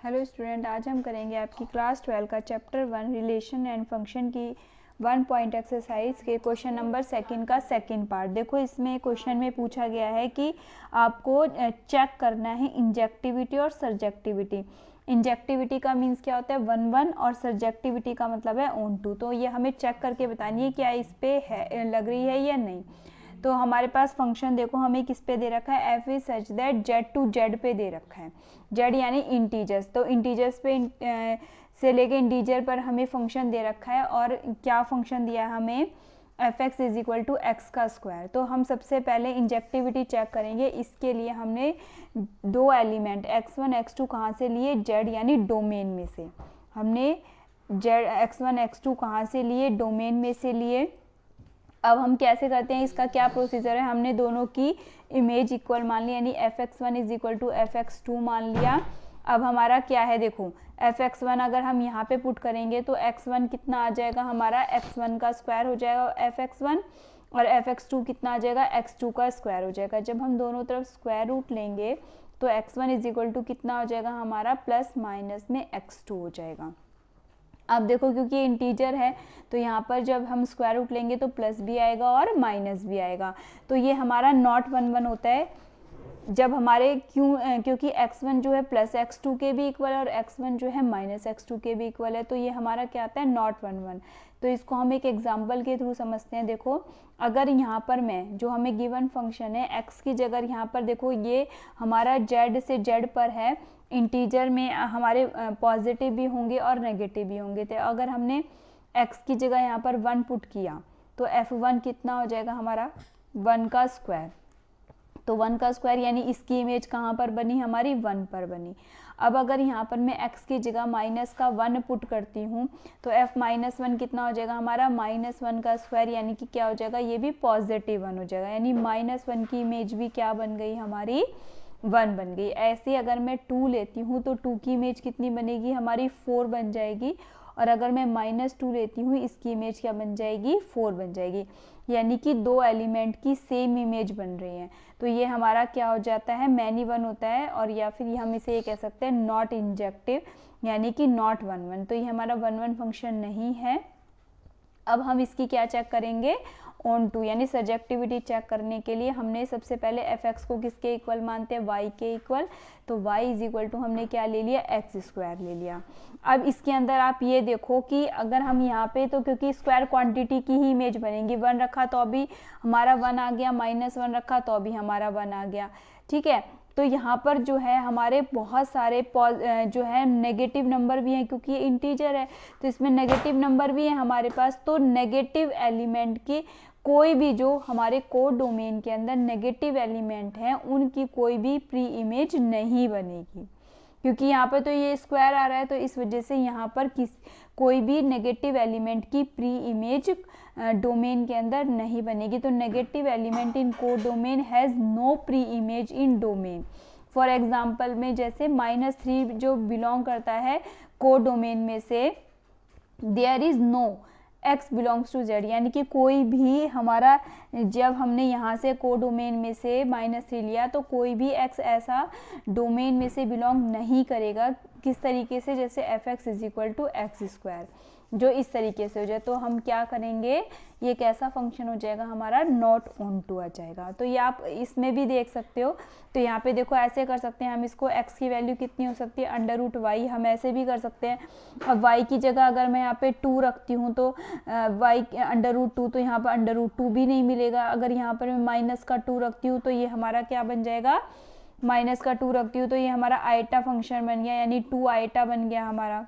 Hello student, आज हम करेंगे आपकी क्लास 12 का चैप्टर 1 रिलेशन एंड फंक्शन की 1 पॉइंट एक्सरसाइज के क्वेश्चन नंबर सेकंड का सेकंड पार्ट। देखो, इसमें क्वेश्चन में पूछा गया है कि आपको चेक करना है इंजेक्टिविटी और सर्जेक्टिविटी। इंजेक्टिविटी का मीन्स क्या होता है 1 और सर्जेक्टिविटी का मतलब है ऑन टू। तो ये हमें चेक करके बतानी है क्या इस पे है लग रही है या नहीं। तो हमारे पास फंक्शन देखो हमें किस पे दे रखा है, F is such that Z to Z पे दे रखा है, जेड यानी इंटीजर्स। तो इंटीजर्स पे से लेके इंटीजर पर हमें फंक्शन दे रखा है और क्या फंक्शन दिया है हमें, F X is equal to X का स्क्वायर। तो हम सबसे पहले इंजेक्टिविटी चेक करेंगे। इसके लिए हमने दो एलिमेंट x1 x2 कहाँ से लिए, जेड यानी डोमेन में से। हमने जेड x1 x2 कहाँ से लिए, डोमेन में से लिए। अब हम कैसे करते हैं, इसका क्या प्रोसीजर है, हमने दोनों की इमेज इक्वल मान ली, यानी F X one is equal to F X two मान लिया। अब हमारा क्या है, देखो एफ एक्स वन अगर हम यहाँ पे पुट करेंगे तो एक्स वन कितना आ जाएगा हमारा, एक्स वन का स्क्वायर हो जाएगा एफ एक्स वन, और एफ एक्स टू कितना आ जाएगा, एक्स टू का स्क्वायर हो जाएगा। जब हम दोनों तरफ स्क्वायर रूट लेंगे तो X one is equal to कितना हो जाएगा हमारा, प्लस माइनस में एक्स टू हो जाएगा। अब देखो क्योंकि ये इंटीजर है तो यहाँ पर जब हम स्क्वायर रूट लेंगे तो प्लस भी आएगा और माइनस भी आएगा। तो ये हमारा नॉट 1 1 होता है जब हमारे क्योंकि x1 जो है प्लस x2 के भी इक्वल और x1 जो है माइनस x2 के भी इक्वल है। तो ये हमारा क्या आता है, नॉट 1 1। तो इसको हम एक एग्जांपल के थ्रू समझते हैं। देखो अगर यहाँ पर मैं जो हमें गिवन फंक्शन है x की जगह यहाँ पर देखो ये हमारा z से z पर है, इंटीजर में हमारे पॉजिटिव भी होंगे और नेगेटिव भी होंगे। तो अगर हमने x की जगह यहाँ पर 1 पुट किया तो f1 कितना हो जाएगा हमारा, 1 का स्क्वायर। तो 1 का स्क्वायर यानी इसकी इमेज कहाँ पर बनी हमारी, 1 पर बनी। अब अगर यहाँ पर मैं x की जगह माइनस का 1 पुट करती हूँ तो f माइनस 1 कितना हो जाएगा हमारा, -1 का स्क्वायर, यानी कि क्या हो जाएगा, ये भी पॉजिटिव 1 हो जाएगा। यानी -1 की इमेज भी क्या बन गई हमारी, 1 बन गई। ऐसे अगर मैं 2 लेती हूँ तो 2 की इमेज कितनी बनेगी हमारी, 4 बन जाएगी। और अगर मैं -2 लेती हूँ इसकी इमेज क्या बन जाएगी, 4 बन जाएगी। यानी कि दो एलिमेंट की सेम इमेज बन रही है। तो ये हमारा क्या हो जाता है, मैनी 1 होता है, और या फिर हम इसे ये कह सकते हैं नॉट इंजेक्टिव, यानी कि नॉट 1 1। तो ये हमारा 1 1 फंक्शन नहीं है। अब हम इसकी क्या चेक करेंगे, ऑन टू, यानी सब्जेक्टिविटी चेक करने के लिए हमने सबसे पहले एफ एक्स को किसके इक्वल मानते हैं, वाई के इक्वल। तो वाई इज इक्वल टू हमने क्या ले लिया, एक्स स्क्वायर ले लिया। अब इसके अंदर आप ये देखो कि अगर हम यहाँ पे, तो क्योंकि स्क्वायर क्वांटिटी की ही इमेज बनेगी, 1 रखा तो अभी हमारा 1 आ गया, -1 रखा तो अभी हमारा 1 आ गया, ठीक है। तो यहाँ पर जो है हमारे बहुत सारे जो है नेगेटिव नंबर भी हैं, क्योंकि ये इंटीजर है तो इसमें नेगेटिव नंबर भी है हमारे पास। तो नेगेटिव एलिमेंट की कोई भी जो हमारे कोड डोमेन के अंदर नेगेटिव एलिमेंट हैं उनकी कोई भी प्री इमेज नहीं बनेगी, क्योंकि यहाँ पर तो ये स्क्वायर आ रहा है। तो इस वजह से यहाँ पर कोई भी नेगेटिव एलिमेंट की प्री इमेज डोमेन के अंदर नहीं बनेगी। तो negative element in codomain has no pre image in domain. For example में जैसे -3 जो बिलोंग करता है कोड डोमेन में से, there is no x belongs to z, यानी कि कोई भी हमारा, जब हमने यहाँ से को डोमेन में से -3 लिया तो कोई भी x ऐसा डोमेन में से बिलोंग नहीं करेगा। किस तरीके से, जैसे F X is equal to X square, जो इस तरीके से हो जाए। तो हम क्या करेंगे, ये कैसा फंक्शन हो जाएगा हमारा, नॉट ऑन टू आ जाएगा। तो ये आप इसमें भी देख सकते हो। तो यहाँ पे देखो ऐसे कर सकते हैं हम इसको, x की वैल्यू कितनी हो सकती है, √y। हम ऐसे भी कर सकते हैं। अब y की जगह अगर मैं यहाँ पे 2 रखती हूँ तो y √2, तो यहाँ पर √2 भी नहीं मिलेगा। अगर यहाँ पर मैं माइनस का 2 रखती हूँ तो ये हमारा क्या बन जाएगा, माइनस का 2 रखती हूँ तो ये हमारा आइटा फंक्शन बन गया, यानी 2 आइटा बन गया हमारा,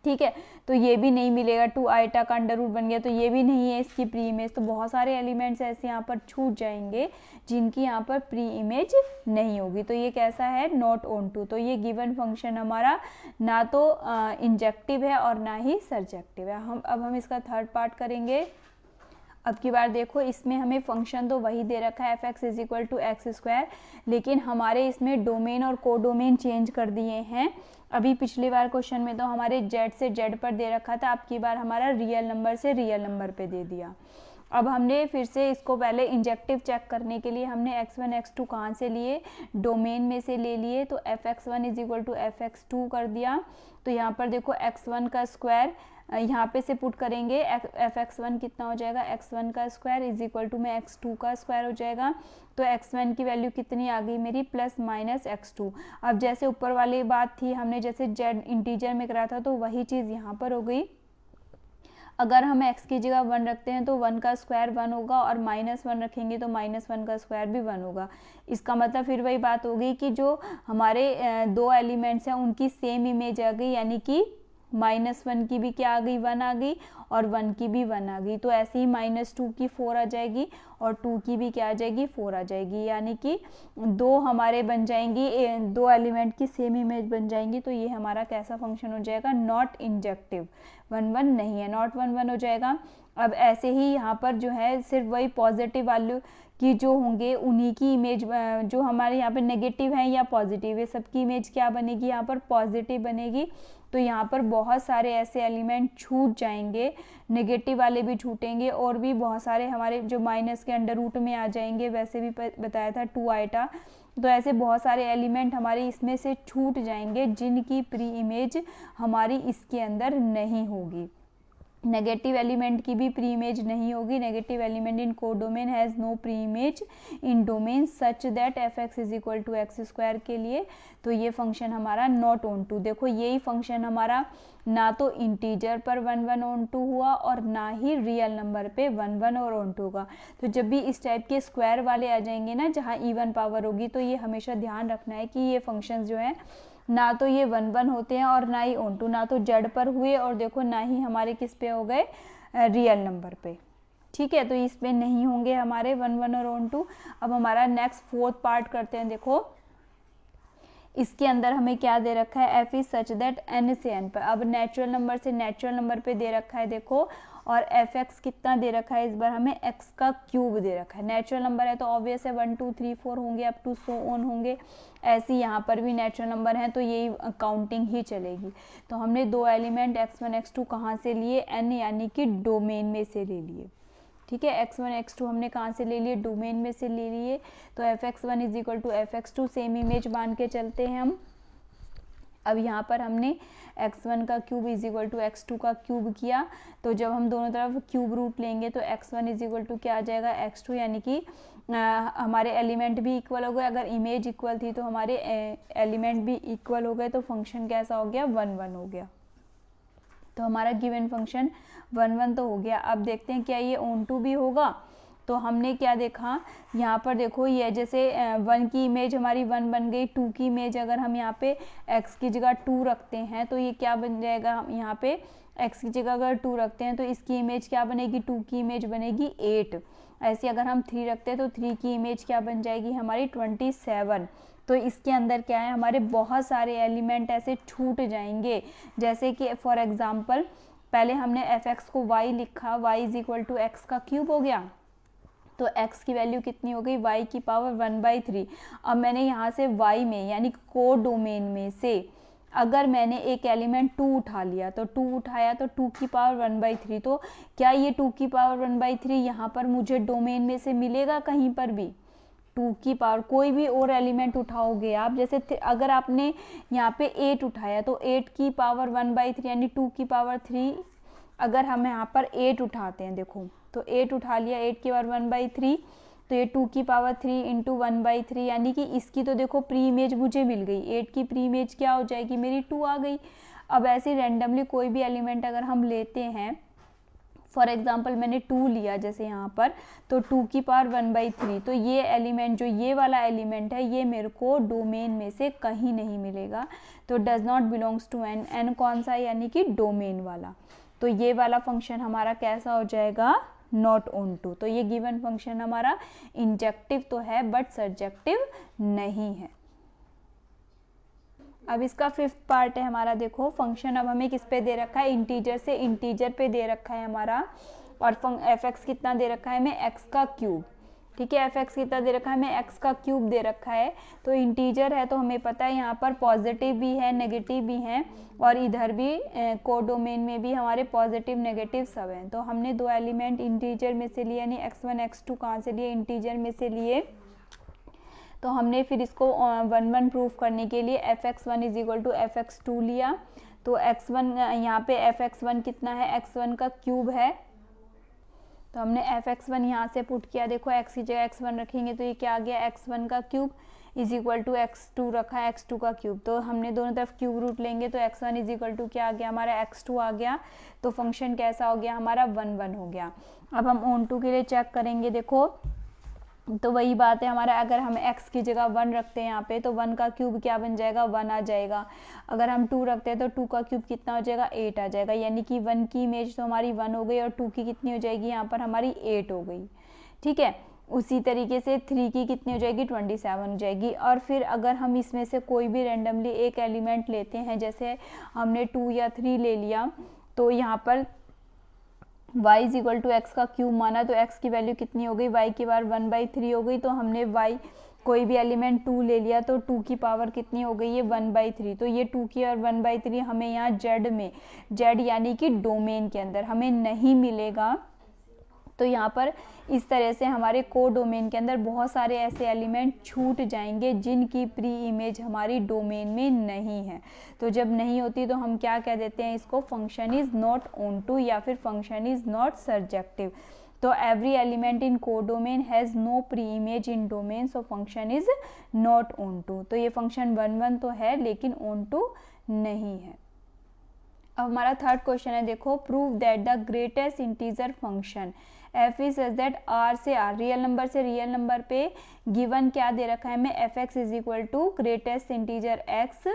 ठीक है। तो ये भी नहीं मिलेगा, 2 आइटा का √ बन गया, तो ये भी नहीं है इसकी प्री इमेज। तो बहुत सारे एलिमेंट्स ऐसे यहाँ पर छूट जाएंगे जिनकी यहाँ पर प्री इमेज नहीं होगी। तो ये कैसा है, नॉट ऑन टू। तो ये गिवन फंक्शन हमारा ना तो इंजेक्टिव है और ना ही सर्जेक्टिव है। अब हम इसका थर्ड पार्ट करेंगे। अब की बार देखो इसमें हमें फंक्शन तो वही दे रखा है, F X is equal to X square, लेकिन हमारे इसमें डोमेन और कोडोमेन चेंज कर दिए हैं। अभी पिछली बार क्वेश्चन में तो हमारे जेड से जेड पर दे रखा था, अब की बार हमारा रियल नंबर से रियल नंबर पे दे दिया। अब हमने फिर से इसको पहले इंजेक्टिव चेक करने के लिए हमने x1 x2 कहाँ से लिए, डोमेन में से ले लिए, तो fx1 is equal to fx2 कर दिया। तो यहाँ पर देखो x1 का स्क्वायर यहाँ पे से पुट करेंगे, fx1 कितना हो जाएगा, x1 का स्क्वायर इज इक्वल टू में x2 का स्क्वायर हो जाएगा। तो x1 की वैल्यू कितनी आ गई मेरी, प्लस माइनस x2। अब जैसे ऊपर वाली बात थी, हमने जैसे z इंटीजर में करा था तो वही चीज़ यहाँ पर हो गई। अगर हम x की जगह 1 रखते हैं तो 1 का स्क्वायर 1 होगा, और -1 रखेंगे तो -1 का स्क्वायर भी 1 होगा। इसका मतलब फिर वही बात हो गई कि जो हमारे दो एलिमेंट्स हैं उनकी सेम इमेज आ गई, यानी कि -1 की भी क्या आ गई, 1 आ गई, और 1 की भी 1 आ गई। तो ऐसे ही -2 की 4 आ जाएगी, और 2 की भी क्या आ जाएगी, 4 आ जाएगी, यानी कि दो हमारे बन जाएंगी, दो एलिमेंट की सेम इमेज बन जाएंगी। तो ये हमारा कैसा फंक्शन हो जाएगा, नॉट इंजेक्टिव, 1 1 नहीं है, नॉट 1 1 हो जाएगा। अब ऐसे ही यहाँ पर जो है सिर्फ वही पॉजिटिव वैल्यू की जो होंगे उन्हीं की इमेज, जो हमारे यहाँ पे नेगेटिव है या पॉजिटिव है, सबकी इमेज क्या बनेगी, यहाँ पर पॉजिटिव बनेगी। तो यहाँ पर बहुत सारे ऐसे एलिमेंट छूट जाएंगे, नेगेटिव वाले भी छूटेंगे, और भी बहुत सारे हमारे जो माइनस के अंडर रूट में आ जाएंगे, वैसे भी बताया था 2 आइटा। तो ऐसे बहुत सारे एलिमेंट हमारे इसमें से छूट जाएंगे जिनकी प्री इमेज हमारी इसके अंदर नहीं होगी। नेगेटिव एलिमेंट की भी प्री इमेज नहीं होगी। Negative element in codomain has no pre image in domain such that fx is equal to X square के लिए। तो ये फंक्शन हमारा नॉट ऑन टू, देखो यही फंक्शन हमारा ना तो इंटीजर पर 1 1 ऑन टू हुआ, और ना ही रियल नंबर पे 1 1 और ऑन टू होगा। तो जब भी इस टाइप के स्क्वायर वाले आ जाएंगे ना, जहाँ इवन पावर होगी, तो ये हमेशा ध्यान रखना है कि ये फंक्शन जो है ना तो ये 1 1 होते हैं और ना ही ऑन टू, ना तो जेड पर हुए और देखो ना ही हमारे किस पे हो गए, रियल नंबर पे। ठीक है, तो इस पे नहीं होंगे हमारे 1 1 और ऑन टू। अब हमारा नेक्स्ट 4th पार्ट करते हैं। देखो इसके अंदर हमें क्या दे रखा है, f is such that n से n पर, अब नेचुरल नंबर से नेचुरल नंबर पे दे रखा है देखो, और fx कितना दे रखा है, इस बार हमें x का क्यूब दे रखा है। नेचुरल नंबर है तो ऑब्वियस है 1 2 3 4 होंगे, अप टू सो ऑन होंगे। ऐसे यहाँ पर भी नेचुरल नंबर है तो यही काउंटिंग ही चलेगी। तो हमने दो एलिमेंट x1 x2 कहाँ से लिए, n यानी कि डोमेन में से ले लिए। ठीक है, x1 x2 हमने कहाँ से ले लिए, डोमेन में से ले लिए। तो fx1 is equal to fx2, same image मान के चलते हैं हम। अब यहाँ पर हमने x1 का cube is equal to x2 का क्यूब किया, तो जब हम दोनों तरफ क्यूब रूट लेंगे तो x1 इज इक्वल टू क्या आ जाएगा, x2, यानी कि हमारे एलिमेंट भी इक्वल हो गए। अगर इमेज इक्वल थी तो हमारे एलिमेंट भी इक्वल हो गए, तो फंक्शन कैसा हो गया, 1 1 हो गया। तो हमारा गिवन फंक्शन 1 1 तो हो गया। अब देखते हैं क्या ये ऑन टू भी होगा। तो हमने क्या देखा, यहाँ पर देखो ये जैसे 1 की इमेज हमारी 1 बन गई, 2 की इमेज अगर हम यहाँ पे x की जगह 2 रखते हैं तो ये क्या बन जाएगा, हम यहाँ पे x की जगह अगर 2 रखते हैं तो इसकी इमेज क्या बनेगी, 2 की इमेज बनेगी 8। ऐसे अगर हम 3 रखते हैं तो 3 की इमेज क्या बन जाएगी हमारी 27। तो इसके अंदर क्या है, हमारे बहुत सारे एलिमेंट ऐसे छूट जाएंगे। जैसे कि फॉर एग्जांपल पहले हमने fx को y लिखा, y is equal to X का क्यूब हो गया, तो x की वैल्यू कितनी हो गई, y की पावर 1/3। अब मैंने यहाँ से y में यानी को डोमेन में से अगर मैंने एक एलिमेंट 2 उठा लिया, तो 2 उठाया तो 2 की पावर 1/3, तो क्या ये 2 की पावर 1/3 यहाँ पर मुझे डोमेन में से मिलेगा कहीं पर भी, 2 की पावर कोई भी और एलिमेंट उठाओगे आप, जैसे अगर आपने यहाँ पे 8 उठाया तो 8 की पावर 1/3 यानी 2 की पावर 3, अगर हम यहाँ पर 8 उठाते हैं, देखो तो 8 उठा लिया, 8 की पावर 1/3, तो ये 2 की पावर 3 इंटू 1/3, यानी कि इसकी तो देखो प्री इमेज मुझे मिल गई, 8 की प्री इमेज क्या हो जाएगी मेरी, 2 आ गई। अब ऐसे रैंडमली कोई भी एलिमेंट अगर हम लेते हैं, फॉर एग्जाम्पल मैंने 2 लिया जैसे यहाँ पर, तो 2 की पावर 1/3, तो ये एलिमेंट जो ये वाला एलिमेंट है ये मेरे को डोमेन में से कहीं नहीं मिलेगा। तो does not belongs to n, n कौन सा, यानी कि डोमेन वाला। तो ये वाला फंक्शन हमारा कैसा हो जाएगा, नॉट ऑन टू। तो ये गिवन फंक्शन हमारा इंजेक्टिव तो है बट सर्जेक्टिव नहीं है। अब इसका 5th पार्ट है हमारा, देखो फंक्शन अब हमें किस पे दे रखा है, इंटीजर से इंटीजर पे दे रखा है हमारा, और fx कितना दे रखा है हमें, x का क्यूब। ठीक है। fx कितना दे रखा है हमें, x का क्यूब दे रखा है, तो इंटीजर है तो हमें पता है यहाँ पर पॉजिटिव भी है नेगेटिव भी हैं, और इधर भी कोडोमेन में भी हमारे पॉजिटिव नेगेटिव सब हैं। तो हमने दो एलिमेंट इंटीजर में से लिए, यानी x1 x2 कहाँ से लिए, इंटीजर में से लिए। तो हमने फिर इसको 1 प्रूफ करने के लिए fx1 = fx2 लिया। तो x1 यहाँ पे fx1 कितना है, x1 का क्यूब है, तो हमने fx1 यहाँ से पुट किया। देखो x की जगह x1 रखेंगे तो ये क्या आ गया, x1 का क्यूब = x2 रखा है, x2 का क्यूब। तो हमने दोनों तरफ क्यूब रूट लेंगे तो x1 = क्या आ गया हमारा, x2 आ गया। तो फंक्शन कैसा हो गया हमारा, 1 हो गया। अब हम ऑन टू के लिए चेक करेंगे। देखो तो वही बात है हमारा, अगर हम x की जगह 1 रखते हैं यहाँ पे तो 1 का क्यूब क्या बन जाएगा, 1 आ जाएगा। अगर हम 2 रखते हैं तो 2 का क्यूब कितना हो जाएगा, 8 आ जाएगा। यानी कि 1 की इमेज तो हमारी 1 हो गई और 2 की कितनी हो जाएगी यहाँ पर हमारी 8 हो गई। ठीक है। उसी तरीके से 3 की कितनी हो जाएगी, 27 हो जाएगी। और फिर अगर हम इसमें से कोई भी रैंडमली एक एलिमेंट लेते हैं, जैसे हमने 2 या 3 ले लिया, तो यहाँ पर y = x का क्यूब माना तो x की वैल्यू कितनी हो गई, y की बार 1/3 हो गई। तो हमने y कोई भी एलिमेंट 2 ले लिया तो 2 की पावर कितनी हो गई है, 1/3। तो ये 2 की और 1/3 हमें यहाँ z में, z यानी कि डोमेन के अंदर हमें नहीं मिलेगा। तो यहाँ पर इस तरह से हमारे कोडोमेन के अंदर बहुत सारे ऐसे एलिमेंट छूट जाएंगे जिनकी प्री इमेज हमारी डोमेन में नहीं है। तो जब नहीं होती तो हम क्या कह देते हैं इसको, function is not onto या फिर फंक्शन इज नॉट सर्जेक्टिव। तो every element in codomain has no pre image in domain, so function is not onto. तो ये फंक्शन 1 तो है लेकिन ऑन टू नहीं है। अब हमारा थर्ड क्वेश्चन है, देखो prove that the greatest integer function f is such that r से r, रियल नंबर से रियल नंबर पे गिवन क्या दे रखा है हमें, fx = greatest integer x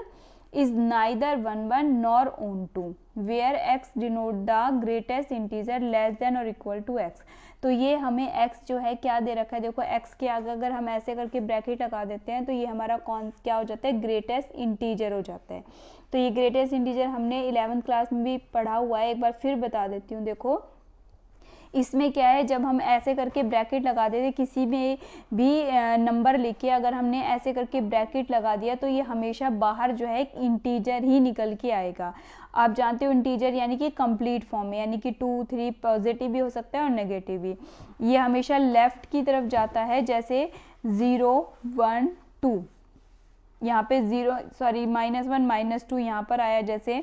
is neither 1 nor onto, where x denote the greatest integer less than और equal to x। तो ये हमें x जो है क्या दे रखा है, देखो x के आगे अगर हम ऐसे करके ब्रैकेट लगा देते हैं तो ये हमारा कौन क्या हो जाता है, ग्रेटेस्ट इंटीजर हो जाता है। तो ये ग्रेटेस्ट इंटीजर हमने 11th क्लास में भी पढ़ा हुआ है, एक बार फिर बता देती हूँ। देखो इसमें क्या है, जब हम ऐसे करके ब्रैकेट लगा देते किसी में भी नंबर लेके अगर हमने ऐसे करके ब्रैकेट लगा दिया तो ये हमेशा बाहर जो है एक इंटीजर ही निकल के आएगा। आप जानते हो इंटीजर यानी कि कंप्लीट फॉर्म में, यानी कि 2, 3 पॉजिटिव भी हो सकता है और नेगेटिव भी। ये हमेशा लेफ्ट की तरफ जाता है, जैसे 0, 1, 2 यहाँ पे -1 -2 यहाँ पर आया जैसे।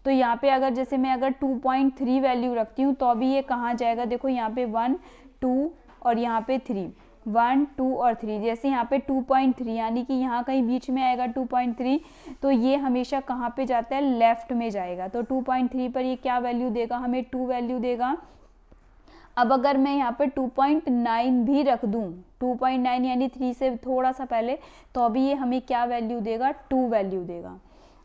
तो यहाँ पे अगर जैसे मैं अगर 2.3 वैल्यू रखती हूँ तो अभी ये कहाँ जाएगा, देखो यहाँ पे 1, 2 और यहाँ पे 3, 1, 2 और 3। जैसे यहाँ पे 2.3 यानी कि यहाँ कहीं बीच में आएगा 2.3, तो ये हमेशा कहाँ पे जाता है, लेफ्ट में जाएगा। तो 2.3 पर ये क्या वैल्यू देगा, हमें 2 वैल्यू देगा। अब अगर मैं यहाँ पे 2.9 भी रख दूँ, 2.9 यानी 3 से थोड़ा सा पहले, तो अभी ये हमें क्या वैल्यू देगा, 2 वैल्यू देगा।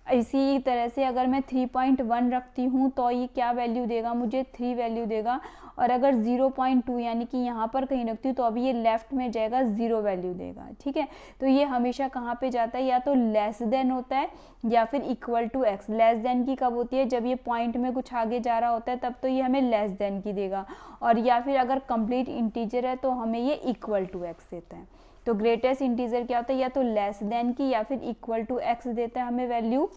इसी तरह से अगर मैं 3.1 रखती हूँ तो ये क्या वैल्यू देगा, मुझे 3 वैल्यू देगा। और अगर 0.2 यानी कि यहाँ पर कहीं रखती हूँ तो अभी ये लेफ्ट में जाएगा, 0 वैल्यू देगा। ठीक है। तो ये हमेशा कहाँ पे जाता है, या तो लेस देन होता है या फिर equal to X. Less than की कब होती है, जब ये पॉइंट में कुछ आगे जा रहा होता है तब तो ये हमें लेस देन की देगा, और या फिर अगर कंप्लीट इंटीजर है तो हमें ये इक्वल टू एक्स देता है। तो ग्रेटेस्ट इंटीजर क्या होता है, या तो लेस देन की या फिर इक्वल टू एक्स देता है हमें वैल्यू।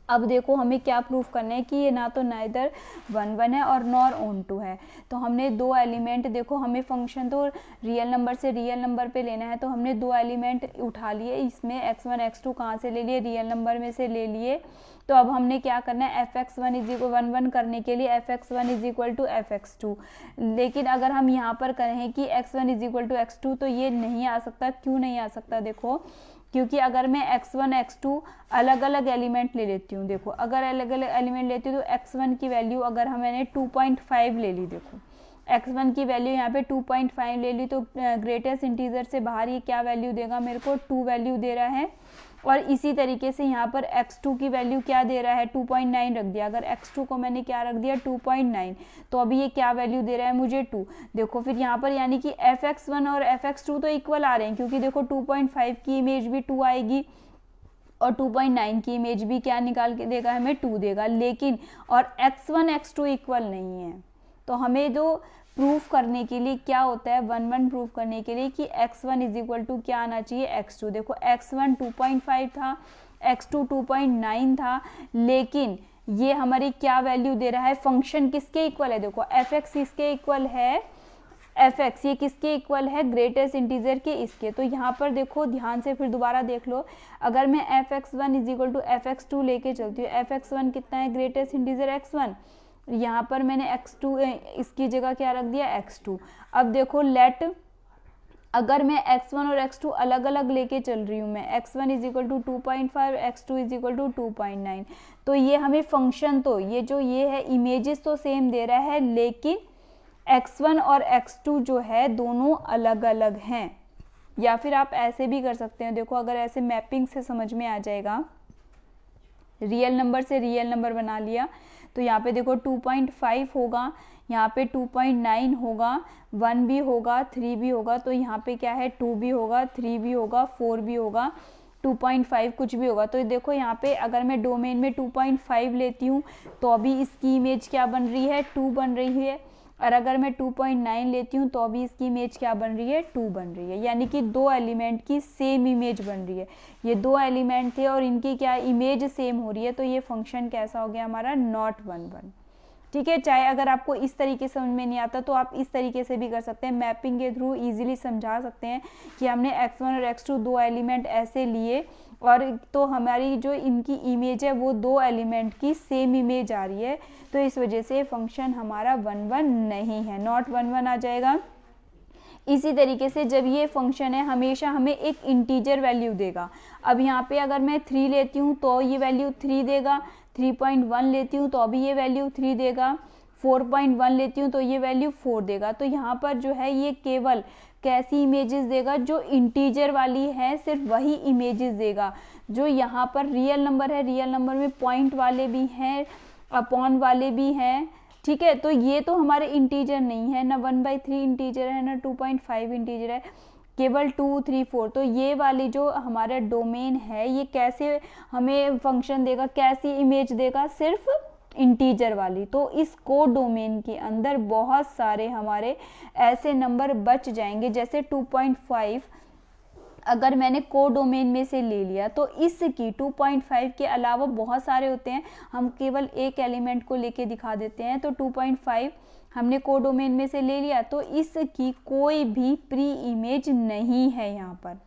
अब देखो हमें क्या प्रूफ करना है कि ये ना तो नाइदर 1 है और नॉर ऑन टू है। तो हमने दो एलिमेंट, देखो हमें फंक्शन तो रियल नंबर से रियल नंबर पे लेना है, तो हमने दो एलिमेंट उठा लिए। इसमें x1 x2 कहाँ से ले लिए, रियल नंबर में से ले लिए। तो अब हमने क्या करना है, fx1 = 1 करने के लिए fx1 = fx2। लेकिन अगर हम यहाँ पर करें कि x1 = x2 तो ये नहीं आ सकता। क्यों नहीं आ सकता, देखो क्योंकि अगर मैं x1 x2 अलग अलग एलिमेंट ले लेती हूँ, देखो अगर अलग अलग एलिमेंट लेती हूँ तो x1 की वैल्यू अगर मैंने 2.5 ले ली, देखो x1 की वैल्यू यहाँ पे 2.5 ले ली, तो ग्रेटेस्ट इंटीजर से बाहर ये क्या वैल्यू देगा, मेरे को 2 वैल्यू दे रहा है। और इसी तरीके से यहाँ पर x2 की वैल्यू क्या दे रहा है, 2.9 रख दिया। अगर x2 को मैंने क्या रख दिया, 2.9, तो अभी ये क्या वैल्यू दे रहा है मुझे, 2। देखो फिर यहाँ पर यानी कि fx1 और fx2 तो इक्वल आ रहे हैं, क्योंकि देखो 2.5 की इमेज भी 2 आएगी और 2.9 की इमेज भी क्या निकाल के देगा, हमें 2 देगा। लेकिन और x1 x2 इक्वल नहीं है, तो हमें जो प्रूफ करने के लिए क्या होता है, 1 1 प्रूफ करने के लिए कि x1 इज इक्वल टू क्या आना चाहिए, x2। देखो x1 2.5 था, x2 2.9 था, लेकिन ये हमारी क्या वैल्यू दे रहा है, फंक्शन किसके इक्वल है, देखो fx किसके इक्वल है, fx ये किसके इक्वल है, ग्रेटेस्ट इंटीजर के इसके। तो यहाँ पर देखो ध्यान से फिर दोबारा देख लो, अगर मैं fx1 is equal to fx2 लेके चलती हूँ, fx1 कितना है, ग्रेटेस्ट इंटीजर x1, यहाँ पर मैंने x2 इसकी जगह क्या रख दिया, x2। अब देखो लेट, अगर मैं x1 और x2 अलग अलग लेके चल रही हूँ, मैं x1 is equal to 2.5, x2 is equal to 2.9, तो ये हमें फंक्शन, तो ये जो ये है इमेजेस तो सेम दे रहा है, लेकिन x1 और x2 जो है दोनों अलग अलग हैं। या फिर आप ऐसे भी कर सकते हैं, देखो अगर ऐसे मैपिंग से समझ में आ जाएगा, रियल नंबर से रियल नंबर बना लिया, तो यहाँ पे देखो 2.5 होगा, यहाँ पे 2.9 होगा, 1 भी होगा, 3 भी होगा, तो यहाँ पे क्या है 2 भी होगा, 3 भी होगा, 4 भी होगा, 2.5 कुछ भी होगा। तो देखो यहाँ पे अगर मैं डोमेन में 2.5 लेती हूँ तो अभी इसकी इमेज क्या बन रही है, 2 बन रही है, और अगर मैं 2.9 लेती हूँ तो अभी इसकी इमेज क्या बन रही है, 2 बन रही है। यानी कि दो एलिमेंट की सेम इमेज बन रही है, ये दो एलिमेंट थे और इनकी क्या इमेज सेम हो रही है, तो ये फंक्शन कैसा हो गया हमारा, नॉट 1 1। ठीक है, चाहे अगर आपको इस तरीके से समझ में नहीं आता तो आप इस तरीके से भी कर सकते हैं, मैपिंग के थ्रू इजीली समझा सकते हैं कि हमने x1 और x2 दो एलिमेंट ऐसे लिए, और तो हमारी जो इनकी इमेज है वो दो एलिमेंट की सेम इमेज आ रही है, तो इस वजह से फंक्शन हमारा 1 1 नहीं है, नॉट 1 1 आ जाएगा। इसी तरीके से जब ये फंक्शन है हमेशा हमें एक इंटीजर वैल्यू देगा। अब यहाँ पे अगर मैं 3 लेती हूँ तो ये वैल्यू 3 देगा, 3.1 लेती हूँ तो अभी ये वैल्यू 3 देगा, 4.1 लेती हूँ तो ये वैल्यू 4 देगा। तो यहाँ पर जो है ये केवल कैसी इमेजेस देगा, जो इंटीजर वाली है सिर्फ वही इमेजेस देगा। जो यहाँ पर रियल नंबर है, रियल नंबर में पॉइंट वाले भी हैं, अपॉन वाले भी हैं, ठीक है, तो ये तो हमारे इंटीजर नहीं है, ना 1/3 इंटीजर है, ना 2.5 इंटीजर है, केवल 2 3 4। तो ये वाली जो हमारा डोमेन है ये कैसे हमें फंक्शन देगा, कैसी इमेज देगा, सिर्फ इंटीजर वाली। तो इस कोड डोमेन के अंदर बहुत सारे हमारे ऐसे नंबर बच जाएंगे, जैसे 2.5 अगर मैंने कोड डोमेन में से ले लिया तो इसकी 2.5 के अलावा बहुत सारे होते हैं, हम केवल एक एलिमेंट को लेके दिखा देते हैं। तो 2.5 हमने कोड डोमेन में से ले लिया, तो इसकी कोई भी प्री इमेज नहीं है। यहाँ पर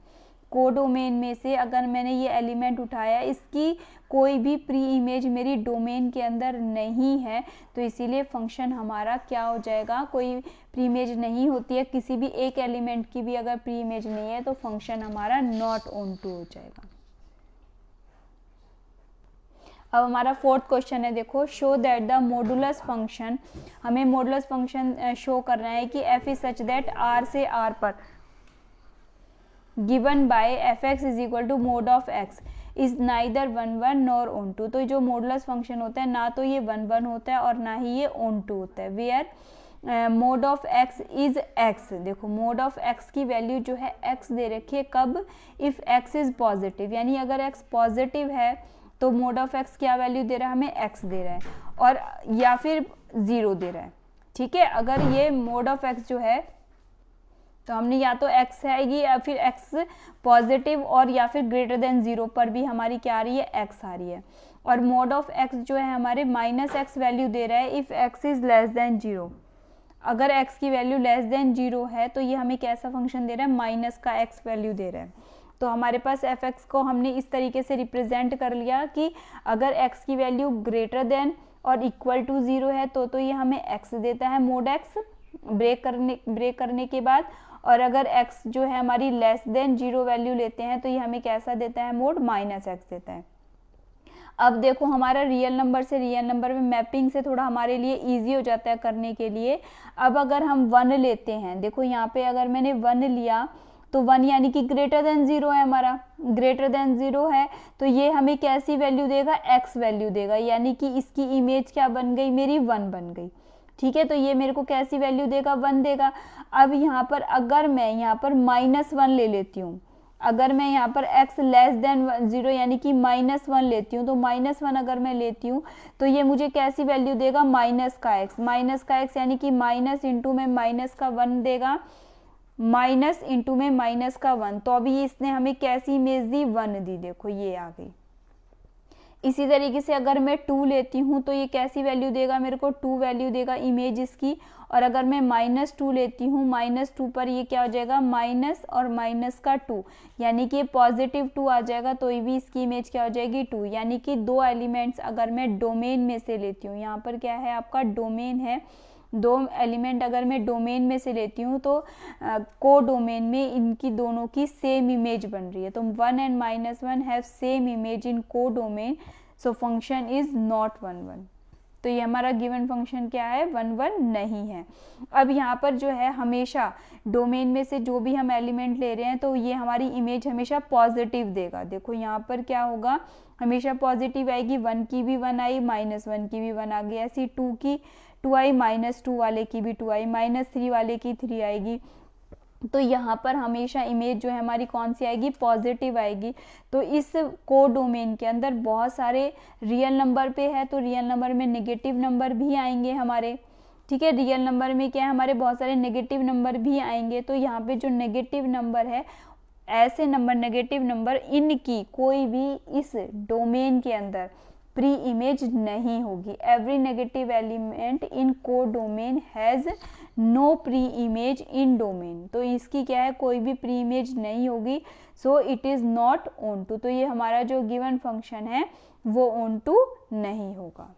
कोड डोमेन में से अगर मैंने ये एलिमेंट उठाया, इसकी कोई भी प्री इमेज मेरी डोमेन के अंदर नहीं है, तो इसीलिए फंक्शन हमारा क्या हो जाएगा, कोई प्री इमेज नहीं होती है, किसी भी एक एलिमेंट की भी अगर प्री इमेज नहीं है तो फंक्शन हमारा नॉट ऑन टू हो जाएगा। अब हमारा फोर्थ क्वेश्चन है, देखो show that the modulus function, हमें मॉडुलस फंक्शन शो करना है कि f is such that r से r पर given by fx is equal to mod of x is neither 1 1 nor onto. तो जो मॉडुलस फंक्शन होता है ना तो ये 1 1 होता है और ना ही ये ऑन टू होता है। Where mod of x is x, देखो मोड ऑफ x की वैल्यू जो है x दे रखी है, कब, इफ x इज पॉजिटिव, यानी अगर x पॉजिटिव है तो मोड ऑफ x क्या वैल्यू दे रहा है हमें, x दे रहा है, और या फिर 0 दे रहा है। ठीक है, अगर ये मोड ऑफ x जो है तो हमने या तो x आएगी या फिर x पॉजिटिव और या फिर ग्रेटर देन 0 पर भी हमारी क्या आ रही है, x आ रही है। और मोड ऑफ x जो है हमारे -x वैल्यू दे रहा है if x is less than 0। अगर x की वैल्यू लेस देन 0 है तो ये हमें कैसा फंक्शन दे रहा है, माइनस का x वैल्यू दे रहा है। तो हमारे पास fx को हमने इस तरीके से रिप्रेजेंट कर लिया कि अगर x की वैल्यू ग्रेटर देन और इक्वल टू 0 है तो ये हमें x देता है, मोड x ब्रेक करने के बाद, और अगर x जो है हमारी लेस देन 0 वैल्यू लेते हैं तो ये हमें कैसा देता है, मोड -x देता है। अब देखो हमारा रियल नंबर से रियल नंबर में मैपिंग से थोड़ा हमारे लिए इजी हो जाता है करने के लिए। अब अगर हम 1 लेते हैं, देखो यहाँ पे अगर मैंने 1 लिया तो 1 यानी कि ग्रेटर देन 0 है, हमारा ग्रेटर देन 0 है, तो ये हमें कैसी वैल्यू देगा, x वैल्यू देगा, यानी कि इसकी इमेज क्या बन गई, मेरी 1 बन गई। ठीक है, तो ये मेरे को कैसी वैल्यू देगा, 1 देगा। अब यहाँ पर अगर मैं यहाँ पर -1 ले लेती हूँ, अगर मैं यहाँ पर x लेस देन 0 यानी कि -1 लेती हूँ, तो -1 अगर मैं लेती हूँ तो ये मुझे कैसी वैल्यू देगा, माइनस का x यानी कि माइनस इंटू में माइनस का 1 देगा, माइनस इंटू में माइनस का 1। तो अभी इसने हमें कैसी इमेज दी, 1 दी, देखो ये आ गई। इसी तरीके से अगर मैं 2 लेती हूँ तो ये कैसी वैल्यू देगा मेरे को, 2 वैल्यू देगा इमेज इसकी। और अगर मैं -2 लेती हूँ, -2 पर ये क्या हो जाएगा, माइनस और माइनस का 2 यानी कि पॉजिटिव 2 आ जाएगा, तो ये भी इसकी इमेज क्या हो जाएगी, 2। यानी कि 2 एलिमेंट्स अगर मैं डोमेन में से लेती हूँ, यहाँ पर क्या है आपका डोमेन है, 2 एलिमेंट अगर मैं डोमेन में से लेती हूँ तो को डोमेन में इनकी दोनों की सेम इमेज बन रही है। तो 1 and -1 have same image in codomain, so function is not 1 1। तो ये हमारा गिवन फंक्शन क्या है, 1 1 नहीं है। अब यहाँ पर जो है हमेशा डोमेन में से जो भी हम एलिमेंट ले रहे हैं तो ये हमारी इमेज हमेशा पॉजिटिव देगा। देखो यहाँ पर क्या होगा, हमेशा पॉजिटिव आएगी, 1 की भी 1 आई, -1 की भी 1 आ गई, ऐसी 2 की 2 आई, -2 वाले की भी 2 आई, -3 वाले की 3 आएगी। तो यहाँ पर हमेशा इमेज जो है हमारी कौन सी आएगी, पॉजिटिव आएगी। तो इस को डोमेन के अंदर बहुत सारे रियल नंबर पे है, तो रियल नंबर में नेगेटिव नंबर भी आएंगे हमारे, ठीक है। रियल नंबर में क्या है, हमारे बहुत सारे नेगेटिव नंबर भी आएंगे। तो यहाँ पे जो नेगेटिव नंबर है, ऐसे नंबर नेगेटिव नंबर, इनकी कोई भी इस डोमेन के अंदर प्री इमेज नहीं होगी। Every negative element in codomain has no pre image in domain. तो इसकी क्या है, कोई भी प्री इमेज नहीं होगी, so it is not onto. तो ये हमारा जो गिवन फंक्शन है वो ऑन टू नहीं होगा।